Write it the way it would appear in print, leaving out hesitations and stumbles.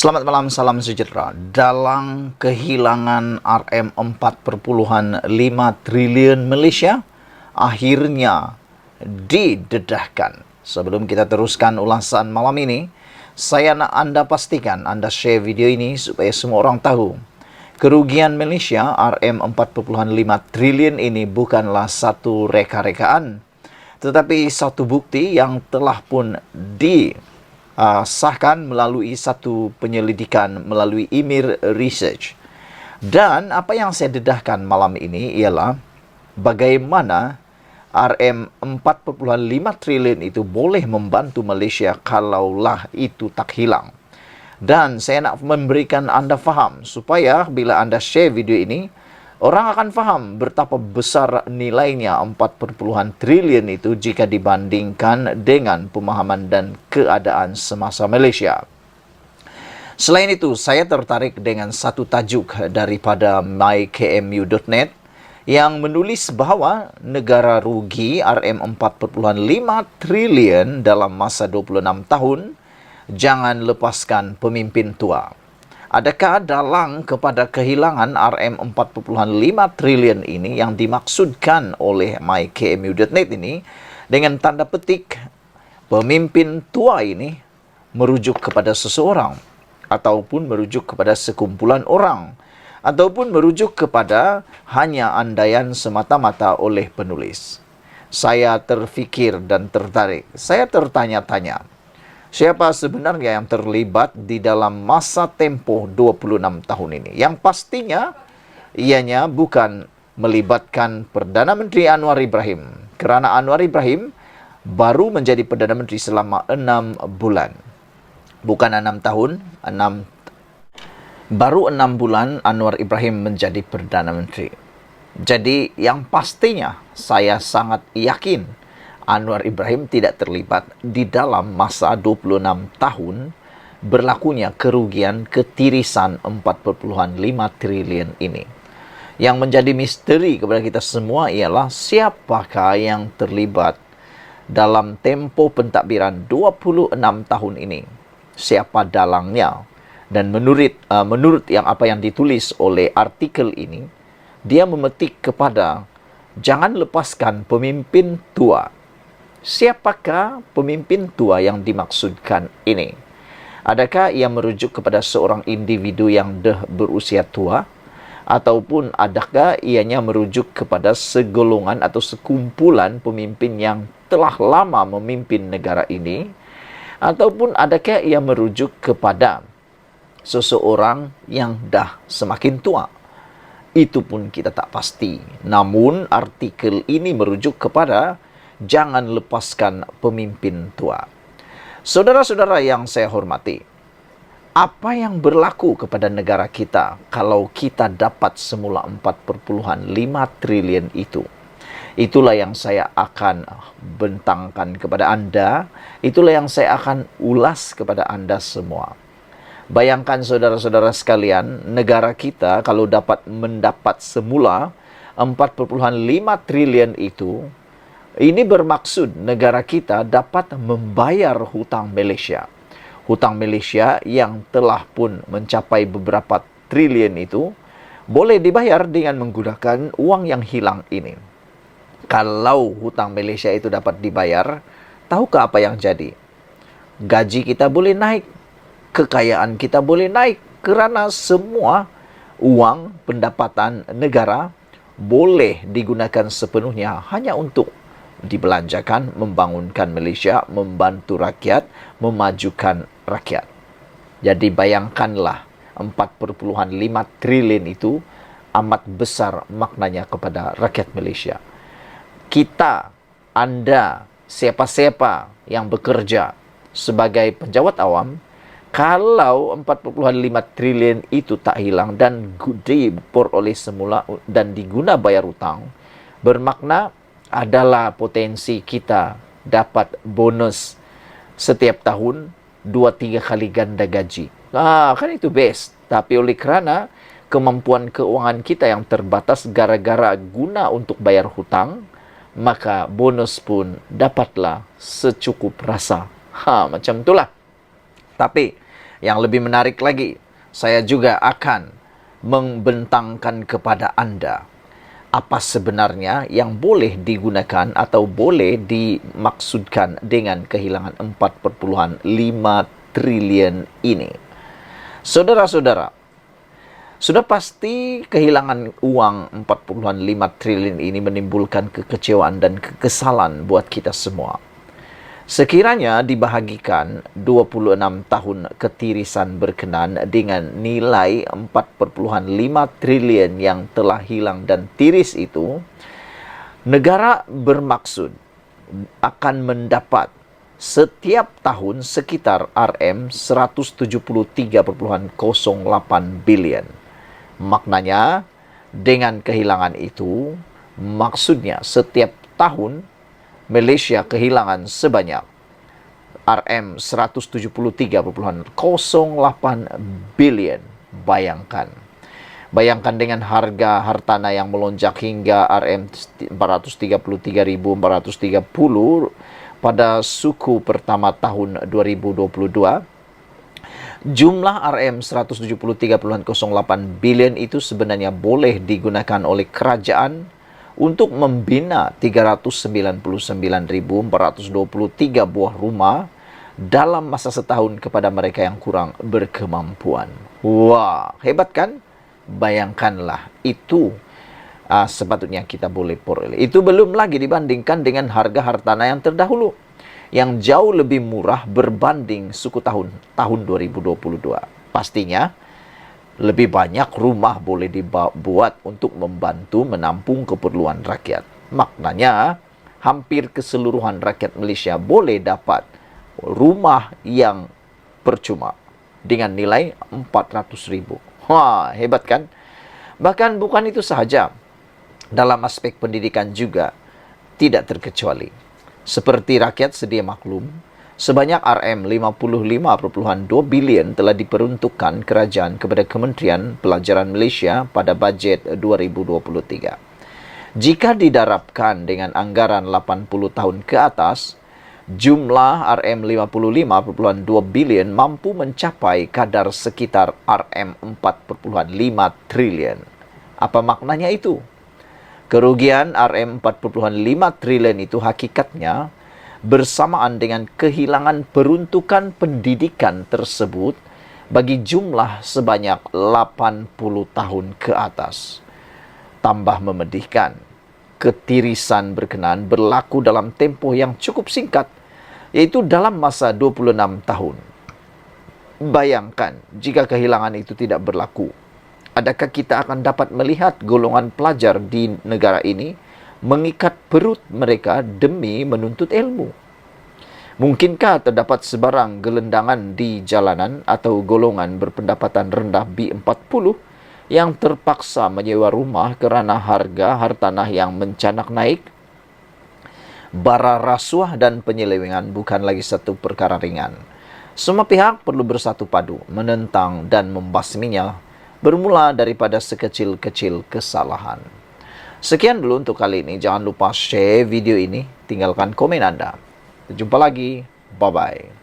Selamat malam, salam sejahtera. Dalang kehilangan Rm4,5 triliun Malaysia akhirnya didedahkan. Sebelum kita teruskan ulasan malam ini, saya nak Anda pastikan Anda share video ini supaya semua orang tahu kerugian Malaysia Rm4,5 triliun ini bukanlah satu reka-rekaan, tetapi satu bukti yang telah pun disahkan melalui satu penyelidikan melalui Emir Research. Dan apa yang saya dedahkan malam ini ialah bagaimana Rm4,5 triliun itu boleh membantu Malaysia kalaulah itu tak hilang. Dan saya nak memberikan Anda faham supaya bila Anda share video ini, orang akan faham betapa besar nilainya 4 triliun itu jika dibandingkan dengan pemahaman dan keadaan semasa Malaysia. Selain itu, saya tertarik dengan satu tajuk daripada mykmu.net yang menulis bahawa negara rugi Rm4,5 triliun dalam masa 26 tahun, jangan lepaskan pemimpin tua. Adakah dalang kepada kehilangan Rm4,5 triliun ini yang dimaksudkan oleh mykmu.net ini dengan tanda petik pemimpin tua ini merujuk kepada seseorang ataupun merujuk kepada sekumpulan orang ataupun merujuk kepada hanya andaian semata-mata oleh penulis? Saya terfikir dan tertarik. Saya tertanya-tanya, siapa sebenarnya yang terlibat di dalam masa tempoh 26 tahun ini? Yang pastinya, ianya bukan melibatkan Perdana Menteri Anwar Ibrahim. Kerana Anwar Ibrahim baru menjadi Perdana Menteri selama 6 bulan. Bukan 6 tahun, baru 6 bulan Anwar Ibrahim menjadi Perdana Menteri. Jadi, yang pastinya saya sangat yakin Anwar Ibrahim tidak terlibat di dalam masa 26 tahun berlakunya kerugian ketirisan 4,5 triliun ini. Yang menjadi misteri kepada kita semua ialah siapakah yang terlibat dalam tempoh pentadbiran 26 tahun ini. Siapa dalangnya? Dan menurut apa yang ditulis oleh artikel ini, dia memetik kepada jangan lepaskan pemimpin tua. Siapakah pemimpin tua yang dimaksudkan ini? Adakah ia merujuk kepada seorang individu yang dah berusia tua? Ataupun adakah ianya merujuk kepada segolongan atau sekumpulan pemimpin yang telah lama memimpin negara ini? Ataupun adakah ia merujuk kepada seseorang yang dah semakin tua? Itu pun kita tak pasti. Namun artikel ini merujuk kepada jangan lepaskan pemimpin tua. Saudara-saudara yang saya hormati, apa yang berlaku kepada negara kita kalau kita dapat semula 4,5 triliun itu? Itulah yang saya akan bentangkan kepada Anda. Itulah yang saya akan ulas kepada Anda semua. Bayangkan saudara-saudara sekalian, negara kita kalau dapat mendapat semula 4,5 triliun itu, ini bermaksud negara kita dapat membayar hutang Malaysia. Hutang Malaysia yang telah pun mencapai beberapa triliun itu boleh dibayar dengan menggunakan uang yang hilang ini. Kalau hutang Malaysia itu dapat dibayar, tahukah apa yang jadi? Gaji kita boleh naik, kekayaan kita boleh naik kerana semua uang pendapatan negara boleh digunakan sepenuhnya hanya untuk dibelanjakan, membangunkan Malaysia, membantu rakyat, memajukan rakyat. Jadi bayangkanlah 4,5 triliun itu amat besar maknanya kepada rakyat Malaysia. Kita, Anda, siapa-siapa yang bekerja sebagai penjawat awam, kalau 4,5 triliun itu tak hilang dan diperoleh semula dan diguna bayar hutang, bermakna adalah potensi kita dapat bonus setiap tahun 2-3 kali ganda gaji. Kan itu best. Tapi oleh kerana kemampuan keuangan kita yang terbatas gara-gara guna untuk bayar hutang, maka bonus pun dapatlah secukup rasa. Macam itulah. Tapi Yang lebih menarik lagi, saya juga akan membentangkan kepada Anda apa sebenarnya yang boleh digunakan atau boleh dimaksudkan dengan kehilangan 4,5 triliun ini. Saudara-saudara, sudah pasti kehilangan uang 4,5 triliun ini menimbulkan kekecewaan dan kekesalan buat kita semua. Sekiranya dibahagikan 26 tahun ketirisan berkenan dengan nilai 4,5 triliun yang telah hilang dan tiris itu, negara bermaksud akan mendapat setiap tahun sekitar RM 173,08 bilion. Maknanya, dengan kehilangan itu, maksudnya setiap tahun Malaysia kehilangan sebanyak RM 173,08 bilion. Bayangkan. Bayangkan dengan harga hartanah yang melonjak hingga RM 433.430 pada suku pertama tahun 2022. Jumlah RM 173,08 bilion itu sebenarnya boleh digunakan oleh kerajaan untuk membina 399.423 buah rumah dalam masa setahun kepada mereka yang kurang berkemampuan. Wah, hebat kan? Bayangkanlah, itu sepatutnya kita boleh peroleh. Itu belum lagi dibandingkan dengan harga hartanah yang terdahulu, yang jauh lebih murah berbanding suku tahun 2022. Pastinya, lebih banyak rumah boleh dibuat untuk membantu menampung keperluan rakyat. Maknanya, hampir keseluruhan rakyat Malaysia boleh dapat rumah yang percuma dengan nilai 400,000. Wah, hebat kan? Bahkan bukan itu sahaja. Dalam aspek pendidikan juga tidak terkecuali. Seperti rakyat sedia maklum, sebanyak RM 55,2 bilion telah diperuntukkan kerajaan kepada Kementerian Pelajaran Malaysia pada bajet 2023. Jika didarabkan dengan anggaran 80 tahun ke atas, jumlah RM 55,2 bilion mampu mencapai kadar sekitar RM 4,5 triliun. Apa maknanya itu? Kerugian RM 4,5 triliun itu hakikatnya bersamaan dengan kehilangan peruntukan pendidikan tersebut bagi jumlah sebanyak 80 tahun ke atas. Tambah memedihkan, ketirisan berkenaan berlaku dalam tempoh yang cukup singkat, yaitu dalam masa 26 tahun. Bayangkan jika kehilangan itu tidak berlaku. Adakah kita akan dapat melihat golongan pelajar di negara ini mengikat perut mereka demi menuntut ilmu? Mungkinkah terdapat sebarang gelendangan di jalanan atau golongan berpendapatan rendah B40 yang terpaksa menyewa rumah kerana harga hartanah yang mencanak naik? Bara rasuah dan penyelewengan bukan lagi satu perkara ringan. Semua pihak perlu bersatu padu menentang dan membasminya, bermula daripada sekecil-kecil kesalahan. Sekian dulu untuk kali ini. Jangan lupa share video ini, tinggalkan komen Anda. Jumpa lagi. Bye-bye.